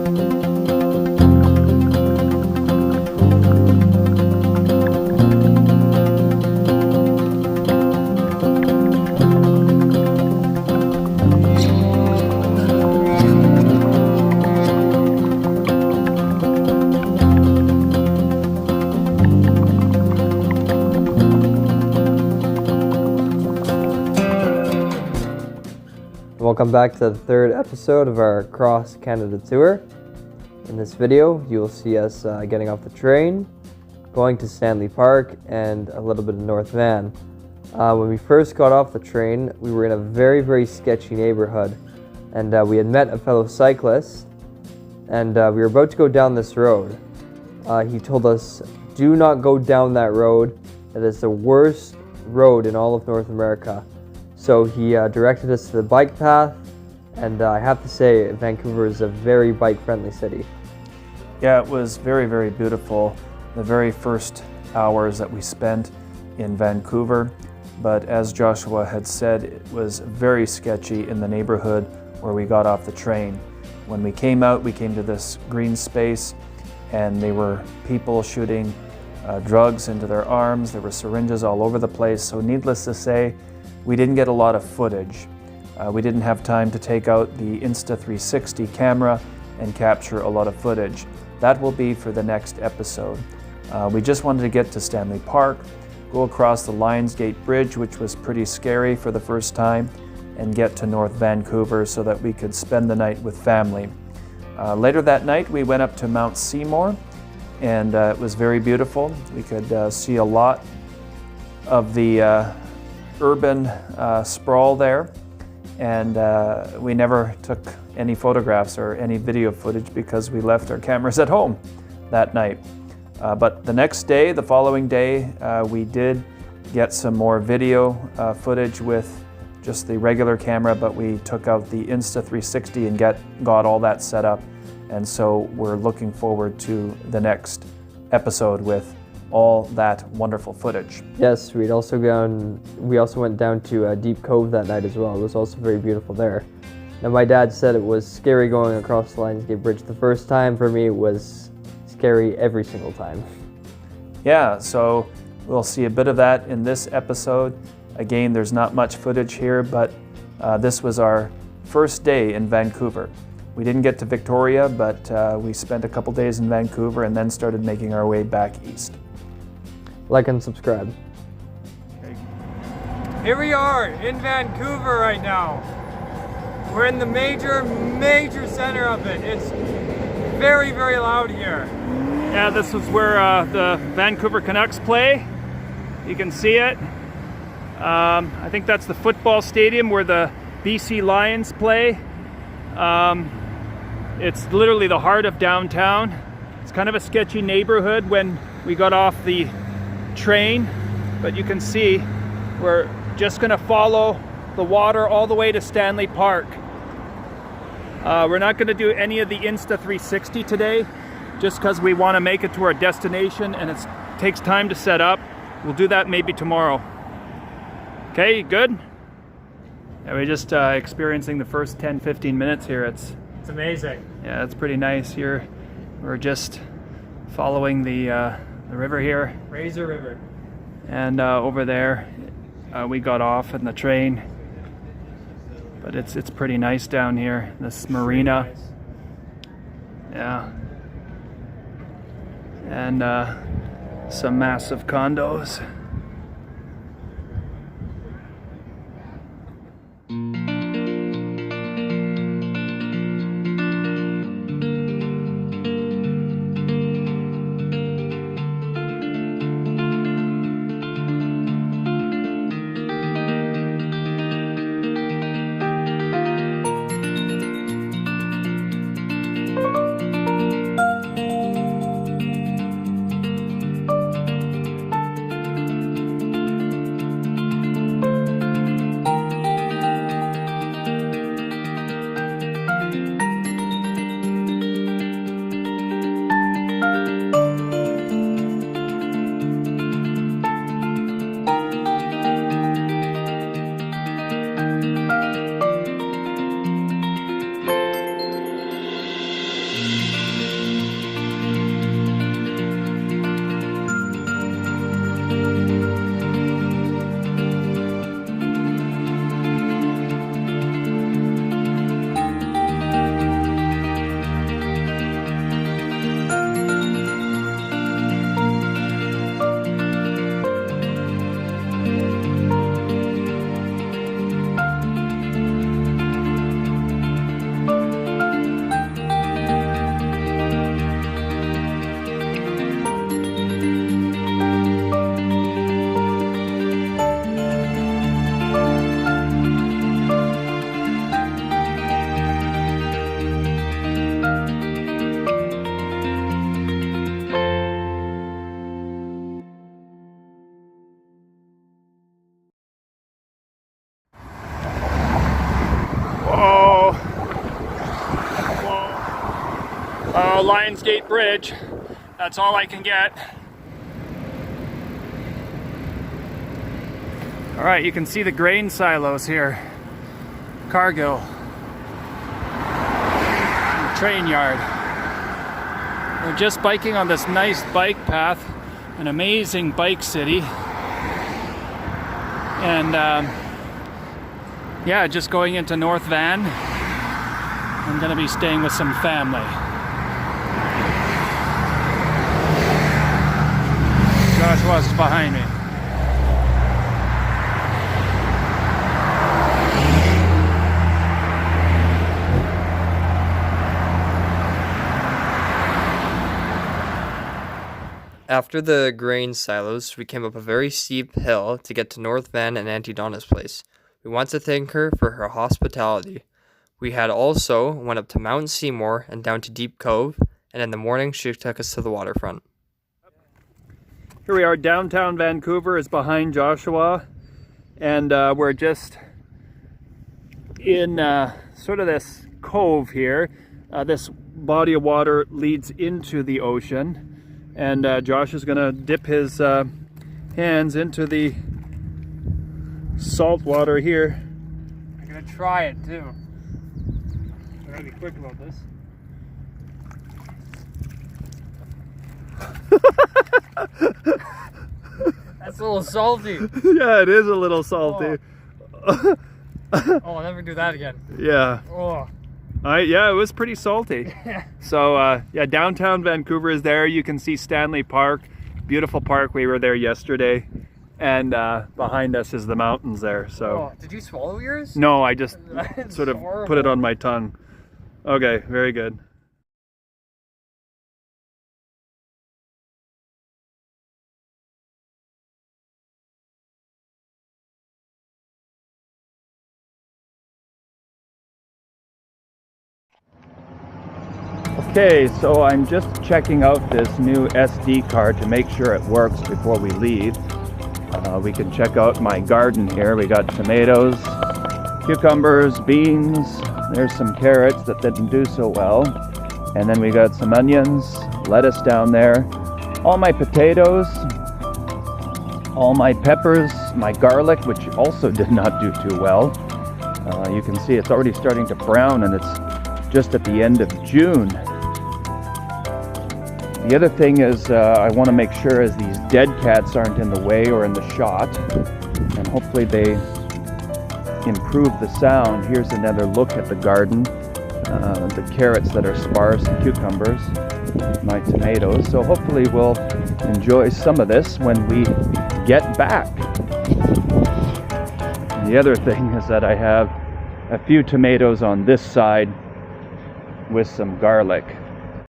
Welcome back to the third episode of our Cross Canada tour. In this video, you will see us getting off the train, going to Stanley Park, and a little bit of North Van. When we first got off the train, we were in a very, very sketchy neighborhood, and we had met a fellow cyclist, and we were about to go down this road. He told us, do not go down that road. It is the worst road in all of North America. So he directed us to the bike path, and I have to say, Vancouver is a very bike-friendly city. Yeah, it was very, very beautiful. The very first hours that we spent in Vancouver, but as Joshua had said, it was very sketchy in the neighborhood where we got off the train. When we came out, we came to this green space, and there were people shooting drugs into their arms. There were syringes all over the place, so needless to say, we didn't get a lot of footage. We didn't have time to take out the Insta360 camera and capture a lot of footage. That will be for the next episode. We just wanted to get to Stanley Park, go across the Lions Gate Bridge, which was pretty scary for the first time, and get to North Vancouver so that we could spend the night with family. Later that night, we went up to Mount Seymour, and it was very beautiful. We could see a lot of the urban sprawl there, and we never took any photographs or any video footage because we left our cameras at home that night. But the next day, the following day, we did get some more video footage with just the regular camera, but we took out the Insta360 and got all that set up, and so we're looking forward to the next episode with all that wonderful footage. Yes, we also went down to Deep Cove that night as well. It was also very beautiful there. Now, my dad said it was scary going across the Lions Gate Bridge the first time. For me, it was scary every single time. Yeah, so we'll see a bit of that in this episode. Again, there's not much footage here, but this was our first day in Vancouver. We didn't get to Victoria, but we spent a couple days in Vancouver and then started making our way back east. Like and subscribe. Here we are in Vancouver right now. We're in the major center of it. It's very, very loud here. Yeah, this is where the Vancouver Canucks play. You can see it. I think that's the football stadium where the BC Lions play. It's literally the heart of downtown. It's kind of a sketchy neighborhood when we got off the train, but you can see we're just going to follow the water all the way to Stanley Park. We're not going to do any of the Insta360 today just because we want to make it to our destination, and it takes time to set up. We'll do that maybe tomorrow. Okay, good? Yeah, we're just experiencing the first 10-15 minutes here. It's amazing. Yeah, it's pretty nice here. We're just following the river here. Razor River. And over there, we got off in the train. But it's pretty nice down here. This marina. Nice. Yeah. And some massive condos. Oh, Lions Gate Bridge. That's all I can get. All right, you can see the grain silos here. Cargill. Train yard. We're just biking on this nice bike path, an amazing bike city. And yeah, just going into North Van. I'm gonna be staying with some family. Joshua's behind me. After the grain silos, we came up a very steep hill to get to North Van and Auntie Donna's place. We want to thank her for her hospitality. We had also went up to Mount Seymour and down to Deep Cove, and in the morning she took us to the waterfront. Here we are, downtown Vancouver is behind Joshua, and we're just in sort of this cove here. This body of water leads into the ocean. And Josh is gonna dip his hands into the salt water here. I'm gonna try it too. I gotta be quick about this. That's a little salty. Yeah, it is a little salty. Oh, I'll never do that again. Yeah. Oh. Yeah, it was pretty salty. So yeah, downtown Vancouver is there. You can see Stanley Park, beautiful park. We were there yesterday, and behind us is the mountains there. So did you swallow yours? no, I just That's sort of horrible. put it on my tongue. Okay, very good. Okay, so I'm just checking out this new SD card to make sure it works before we leave. We can check out my garden here. We got tomatoes, cucumbers, beans. There's some carrots that didn't do so well. And then we got some onions, lettuce down there. All my potatoes, all my peppers, my garlic, which also did not do too well. You can see it's already starting to brown, and it's just at the end of June. The other thing is I want to make sure as these dead cats aren't in the way or in the shot, and hopefully they improve the sound. Here's another look at the garden, the carrots that are sparse, the cucumbers, my tomatoes. So hopefully we'll enjoy some of this when we get back. And the other thing is that I have a few tomatoes on this side with some garlic.